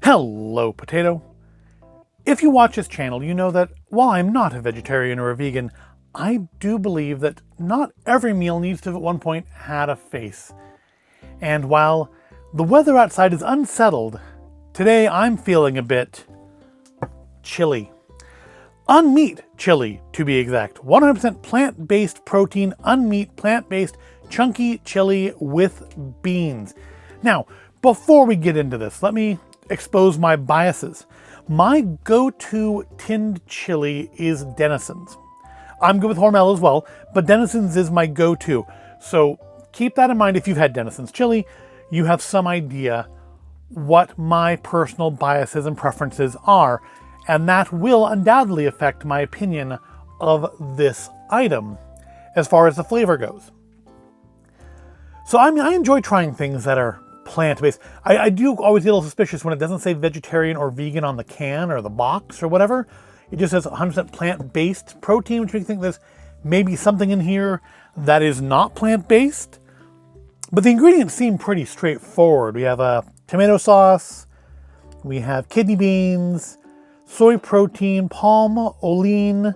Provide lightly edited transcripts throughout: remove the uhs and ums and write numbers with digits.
Hello, potato. If you watch this channel, you know that while I'm not a vegetarian or a vegan, I do believe that not every meal needs to have at one point had a face. And while the weather outside is unsettled, today I'm feeling a bit chilly. unMEAT chili, to be exact. 100% plant-based protein, unMEAT, plant-based, chunky chili with beans. Now, before we get into this, let me expose my biases. My go-to tinned chili is Denison's. I'm good with Hormel as well, but Denison's is my go-to. So keep that in mind. If you've had Denison's chili, you have some idea what my personal biases and preferences are, and that will undoubtedly affect my opinion of this item as far as the flavor goes. So I enjoy trying things that are plant-based. I do always get a little suspicious when it doesn't say vegetarian or vegan on the can or the box or whatever. It just says 100% plant-based protein, which makes me think there's maybe something in here that is not plant-based. But the ingredients seem pretty straightforward. We have a tomato sauce, we have kidney beans, soy protein, palm olein,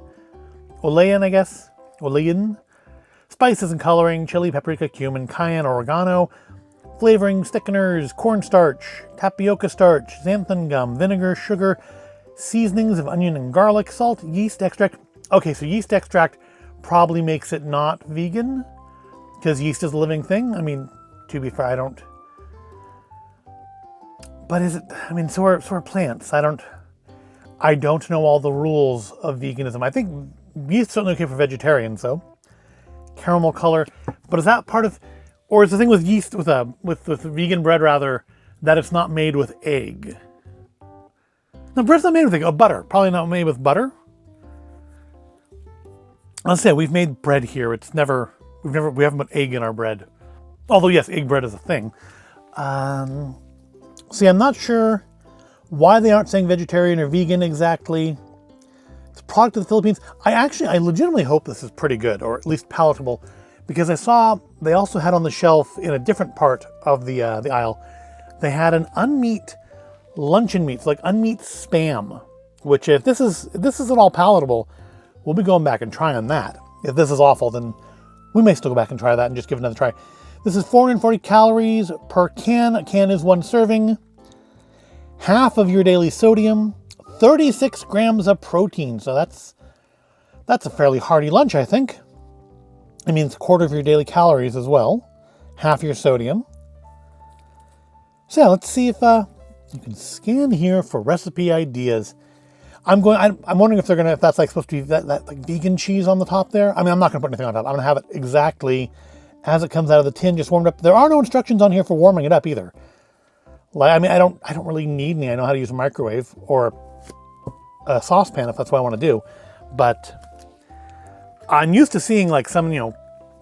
spices and coloring, chili, paprika, cumin, cayenne, oregano, flavoring, thickeners, cornstarch, tapioca starch, xanthan gum, vinegar, sugar, seasonings of onion and garlic, salt, yeast extract. Okay, so yeast extract probably makes it not vegan because yeast is a living thing. I mean, to be fair, I don't. But is it? I mean, so are plants. I don't know all the rules of veganism. I think yeast is certainly okay for vegetarians, so caramel color. But is that part of? Or is the thing with yeast, with vegan bread rather, that it's not made with egg? No, bread's not made with egg. Oh, butter. Probably not made with butter. Let's say we've made bread here. We haven't put egg in our bread. Although yes, egg bread is a thing. See, I'm not sure why they aren't saying vegetarian or vegan exactly. It's a product of the Philippines. I legitimately hope this is pretty good, or at least palatable, because I saw they also had on the shelf in a different part of the aisle, they had an unMEAT luncheon meats, like unMEAT Spam, which if this isn't all palatable, we'll be going back and trying that. If this is awful, then we may still go back and try that and just give it another try. This is 440 calories per can. A can is one serving. Half of your daily sodium, 36 grams of protein. So that's a fairly hearty lunch, I think. It means a quarter of your daily calories as well. Half your sodium. So yeah, let's see if you can scan here for recipe ideas. I'm wondering if that's like supposed to be that like vegan cheese on the top there. I mean, I'm not gonna put anything on top. I'm gonna have it exactly as it comes out of the tin, just warmed up. There are no instructions on here for warming it up either. Like, I mean, I don't really need any. I know how to use a microwave or a saucepan if that's what I want to do. But I'm used to seeing like some,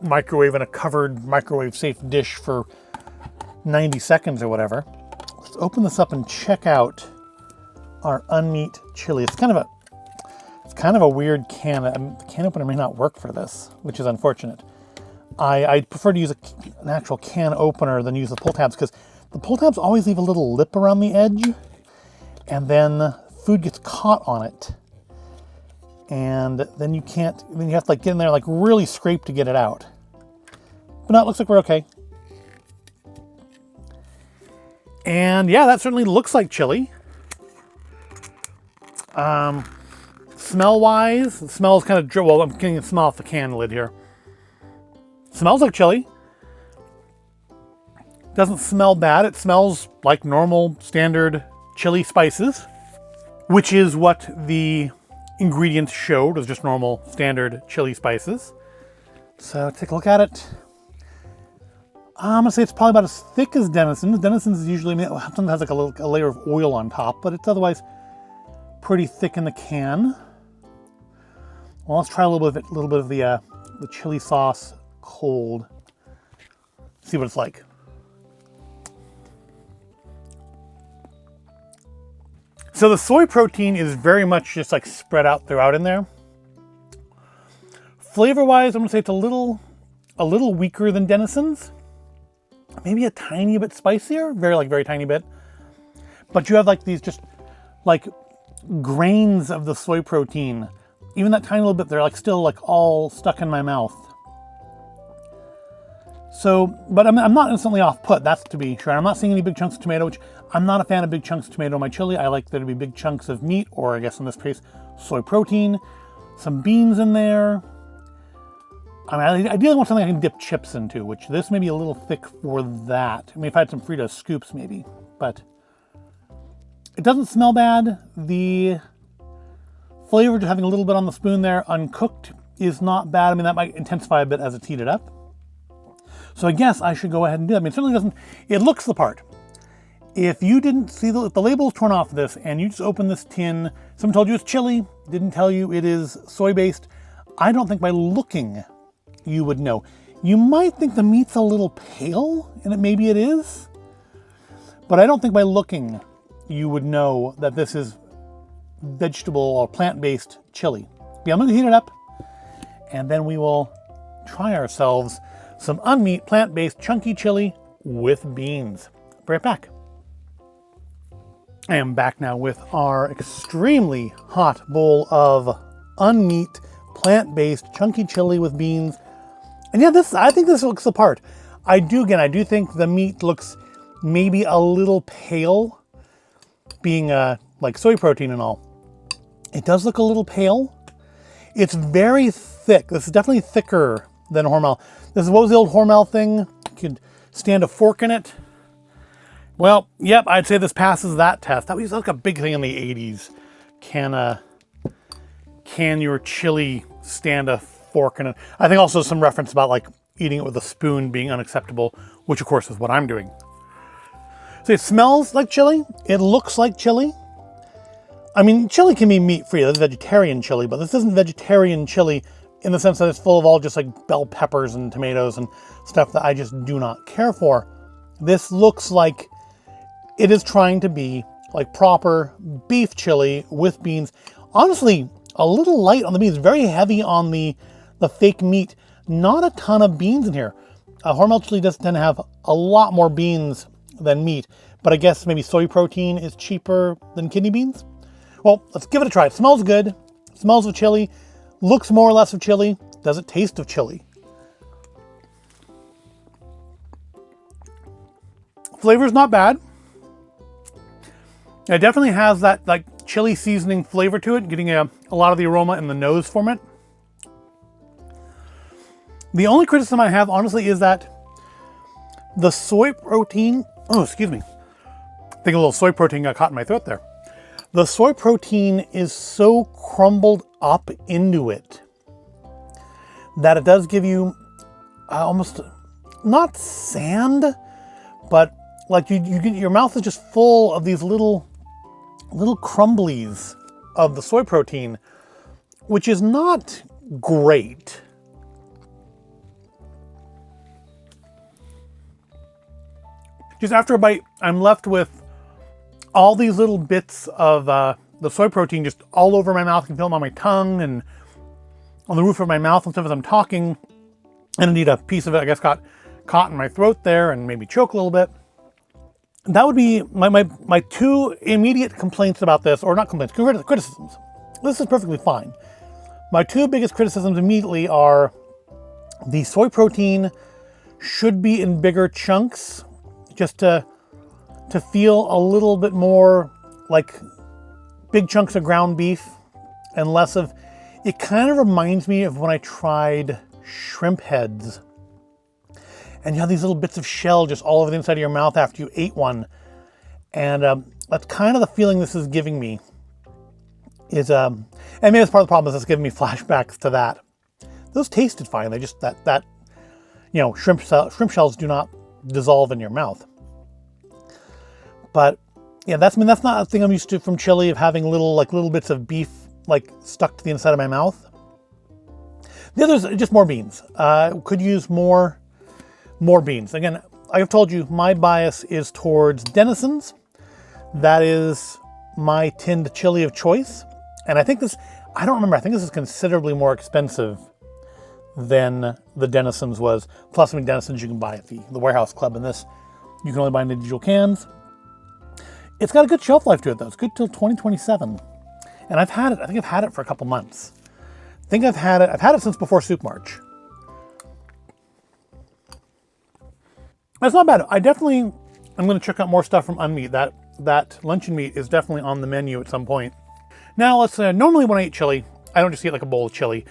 microwave in a covered microwave safe dish for 90 seconds or whatever. Let's open this up and check out our unMEAT chili. It's kind of a weird can. The can opener may not work for this, which is unfortunate. I prefer to use an actual can opener than use the pull tabs, because the pull tabs always leave a little lip around the edge, and then food gets caught on it. And then you have to like get in there, like really scrape to get it out. But no, it looks like we're okay. And yeah, that certainly looks like chili. Smell-wise, it smells kind of, well, I'm getting the smell off the can lid here. Smells like chili. Doesn't smell bad. It smells like normal standard chili spices, which is what the ingredients showed, was just normal standard chili spices. So take a look at it. I'm gonna say it's probably about as thick as Denison's. Denison's is usually, sometimes has like a layer of oil on top, but it's otherwise pretty thick in the can. Well, let's try a little bit of the chili sauce cold. See what it's like. So the soy protein is very much just like spread out throughout in there. Flavor-wise, I'm gonna say it's a little weaker than Denison's. Maybe a tiny bit spicier, very tiny bit. but you have like these just like grains of the soy protein. Even that tiny little bit, they're like still like all stuck in my mouth. So, but I'm not instantly off put, that's to be sure. I'm not seeing any big chunks of tomato, which I'm not a fan of big chunks of tomato in my chili. I like there to be big chunks of meat, or I guess in this case, soy protein, some beans in there. I mean, I ideally want something I can dip chips into, which this may be a little thick for that. I mean, if I had some Frito scoops maybe, but it doesn't smell bad. The flavor, just having a little bit on the spoon there, uncooked, is not bad. I mean, that might intensify a bit as it's heated up. So I guess I should go ahead and do that. I mean, it certainly doesn't, it looks the part. If you didn't see if the label is torn off this and you just open this tin, someone told you it's chili, didn't tell you it is soy-based, I don't think by looking you would know. You might think the meat's a little pale, and maybe it is, but I don't think by looking you would know that this is vegetable or plant-based chili. But yeah, I'm gonna heat it up, and then we will try ourselves some unMEAT plant-based chunky chili with beans. Be right back. I am back now with our extremely hot bowl of unMEAT plant-based chunky chili with beans. And yeah, I think this looks the part. I do think the meat looks maybe a little pale, being like soy protein and all. It does look a little pale. It's very thick. This is definitely thicker than Hormel. This is, what was the old Hormel thing? You could stand a fork in it. Well, yep, I'd say this passes that test. That was like a big thing in the 80s. Can your chili stand a fork in it? I think also some reference about like eating it with a spoon being unacceptable, which of course is what I'm doing. So it smells like chili. It looks like chili. I mean, chili can be meat-free. That's vegetarian chili, but this isn't vegetarian chili in the sense that it's full of all just like bell peppers and tomatoes and stuff that I just do not care for. This looks like it is trying to be like proper beef chili with beans. Honestly, a little light on the beans, very heavy on the fake meat. Not a ton of beans in here. Hormel chili does tend to have a lot more beans than meat, but I guess maybe soy protein is cheaper than kidney beans. Well, let's give it a try. It smells good. It smells of chili. Looks more or less of chili. Does it taste of chili? Flavor's not bad. It definitely has that like chili seasoning flavor to it, getting a lot of the aroma in the nose from it. The only criticism I have, honestly, is that the soy protein, oh, excuse me. I think a little soy protein got caught in my throat there. The soy protein is so crumbled up into it that it does give you almost, not sand, but like you get, your mouth is just full of these little crumblies of the soy protein, which is not great. Just after a bite, I'm left with all these little bits of the soy protein just all over my mouth. I can feel them on my tongue and on the roof of my mouth and stuff as I'm talking. And indeed, a piece of it, I guess, got caught in my throat there and made me choke a little bit. That would be my two immediate complaints about this, or not complaints, criticisms. This is perfectly fine. My two biggest criticisms immediately are the soy protein should be in bigger chunks, just to feel a little bit more like big chunks of ground beef and less of, it kind of reminds me of when I tried shrimp heads. And you have these little bits of shell just all over the inside of your mouth after you ate one. And that's kind of the feeling this is giving me. And maybe that's part of the problem, is it's giving me flashbacks to that. Those tasted fine. They just, shrimp shells do not dissolve in your mouth. But yeah, that's not a thing I'm used to from chili, of having little bits of beef like stuck to the inside of my mouth. The others are just more beans. Could use more beans. Again, I've told you my bias is towards Denison's. That is my tinned chili of choice. And I think this is considerably more expensive than the Denison's was. Plus, I mean, Denison's you can buy at the Warehouse Club, and this you can only buy in individual cans. It's got a good shelf life to it though. It's good till 2027. And I've had it, I think I've had it for a couple months. I've had it since before Soup March. That's not bad. I'm going to check out more stuff from unMEAT. That luncheon meat is definitely on the menu at some point. Now let's normally when I eat chili, I don't just eat like a bowl of chili.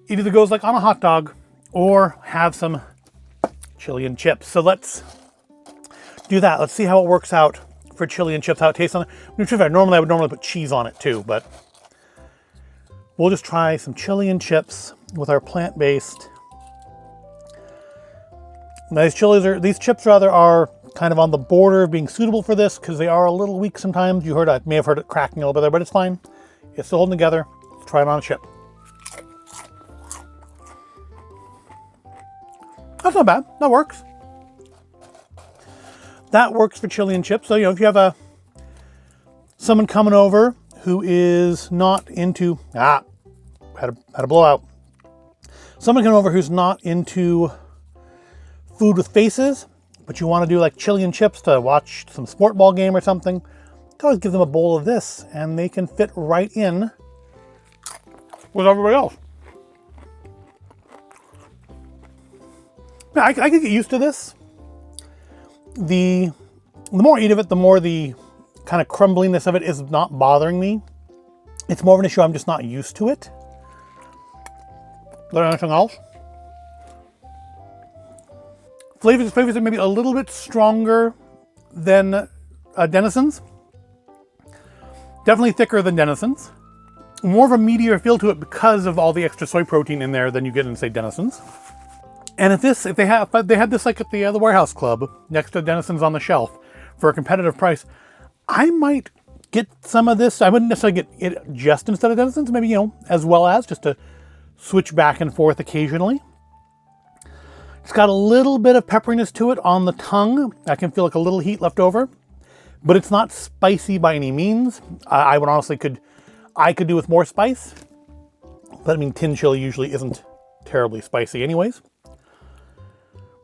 It either goes like on a hot dog or have some chili and chips. So let's do that. Let's see how it works out for chili and chips, how it tastes on it. Normally I would normally put cheese on it too, but we'll just try some chili and chips with our plant-based. Now these chips rather are kind of on the border of being suitable for this because they are a little weak sometimes. I may have heard it cracking a little bit there, but it's fine. It's still holding together. Let's try it on a chip. That's not bad. That works. That works for chili and chips. So, if you have someone coming over who is not into, had a blowout. Someone coming over who's not into food with faces, but you want to do like chili and chips to watch some sport ball game or something, you can always give them a bowl of this and they can fit right in with everybody else. Yeah, I could get used to this. The more I eat of it, the more the kind of crumbliness of it is not bothering me. It's more of an issue I'm just not used to it. Is there anything else? Flavors are maybe a little bit stronger than Denison's. Definitely thicker than Denison's. More of a meatier feel to it because of all the extra soy protein in there than you get in, say, Denison's. And if they had this like at the Warehouse Club next to Denison's on the shelf for a competitive price, I might get some of this. I wouldn't necessarily get it just instead of Denison's, maybe, as well as just to switch back and forth occasionally. It's got a little bit of pepperiness to it on the tongue. I can feel like a little heat left over, but it's not spicy by any means. I would honestly I could do with more spice, but I mean, tin chili usually isn't terribly spicy anyways.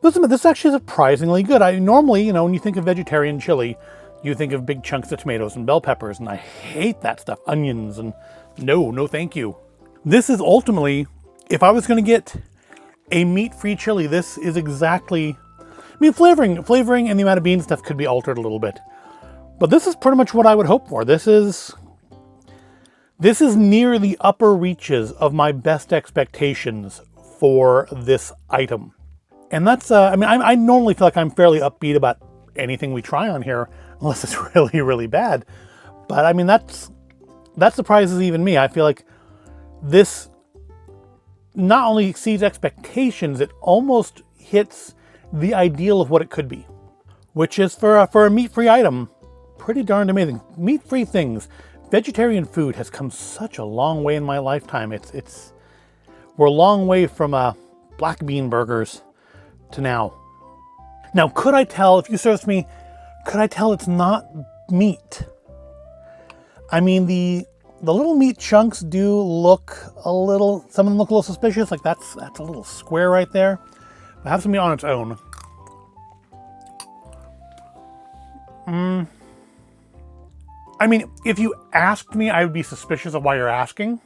This actually is surprisingly good. Normally, when you think of vegetarian chili, you think of big chunks of tomatoes and bell peppers, and I hate that stuff. Onions, and no thank you. This is ultimately, if I was going to get a meat-free chili, this is exactly, flavoring and the amount of bean stuff could be altered a little bit, but this is pretty much what I would hope for. This is near the upper reaches of my best expectations for this item. And that's, I normally feel like I'm fairly upbeat about anything we try on here, unless it's really, really bad. But that surprises even me. I feel like this not only exceeds expectations, it almost hits the ideal of what it could be, which is for a meat-free item, pretty darned amazing. Meat-free things, vegetarian food has come such a long way in my lifetime. We're a long way from black bean burgers to now. Now, could I tell, if you served me, could I tell it's not meat? I mean, the little meat chunks do look some of them look a little suspicious, like that's a little square right there. But have some meat on its own. I mean, if you asked me, I would be suspicious of why you're asking.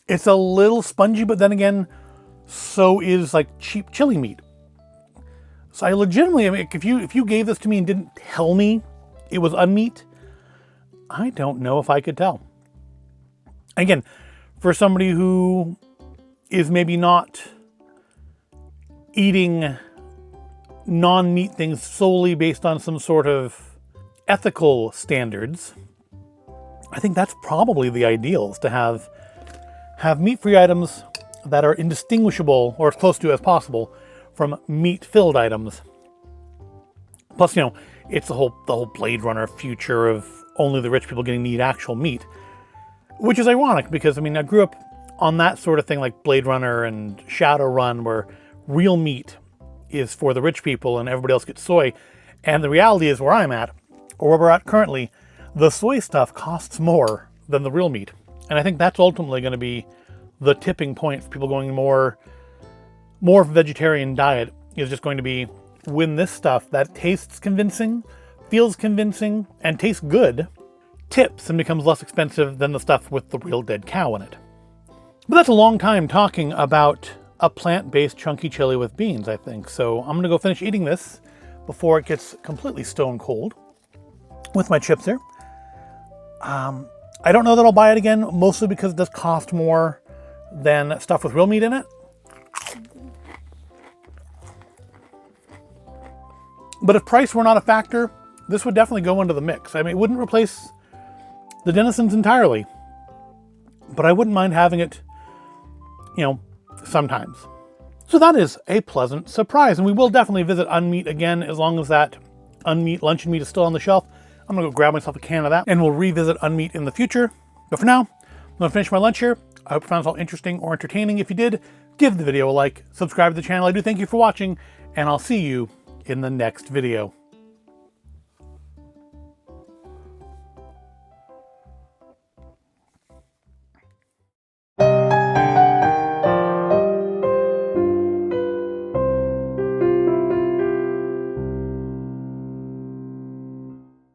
It's a little spongy, but then again, so is like cheap chili meat. So I legitimately, if you gave this to me and didn't tell me it was unMEAT, I don't know if I could tell. Again, for somebody who is maybe not eating non-meat things solely based on some sort of ethical standards, I think that's probably the ideal, is to have meat-free items that are indistinguishable, or as close to as possible, from meat-filled items. Plus, it's the whole Blade Runner future of only the rich people getting to eat actual meat, which is ironic because, I grew up on that sort of thing like Blade Runner and Shadowrun, where real meat is for the rich people and everybody else gets soy. And the reality is, where I'm at, or where we're at currently, the soy stuff costs more than the real meat. And I think that's ultimately going to be the tipping point for people going more vegetarian diet, is just going to be when this stuff that tastes convincing feels convincing, and tastes good, tips and becomes less expensive than the stuff with the real dead cow in it. But that's a long time talking about a plant-based chunky chili with beans, I think. So I'm gonna go finish eating this before it gets completely stone cold with my chips here. I don't know that I'll buy it again, mostly because it does cost more than stuff with real meat in it. But if price were not a factor, this would definitely go into the mix. I mean, it wouldn't replace the Denisons entirely, but I wouldn't mind having it, you know, sometimes. So that is a pleasant surprise, and we will definitely visit unMEAT again as long as that unMEAT luncheon meat is still on the shelf. I'm gonna go grab myself a can of that, and we'll revisit unMEAT in the future. But for now, I'm gonna finish my lunch here. I hope you found this all interesting or entertaining. If you did, give the video a like, subscribe to the channel. I do thank you for watching, and I'll see you in the next video.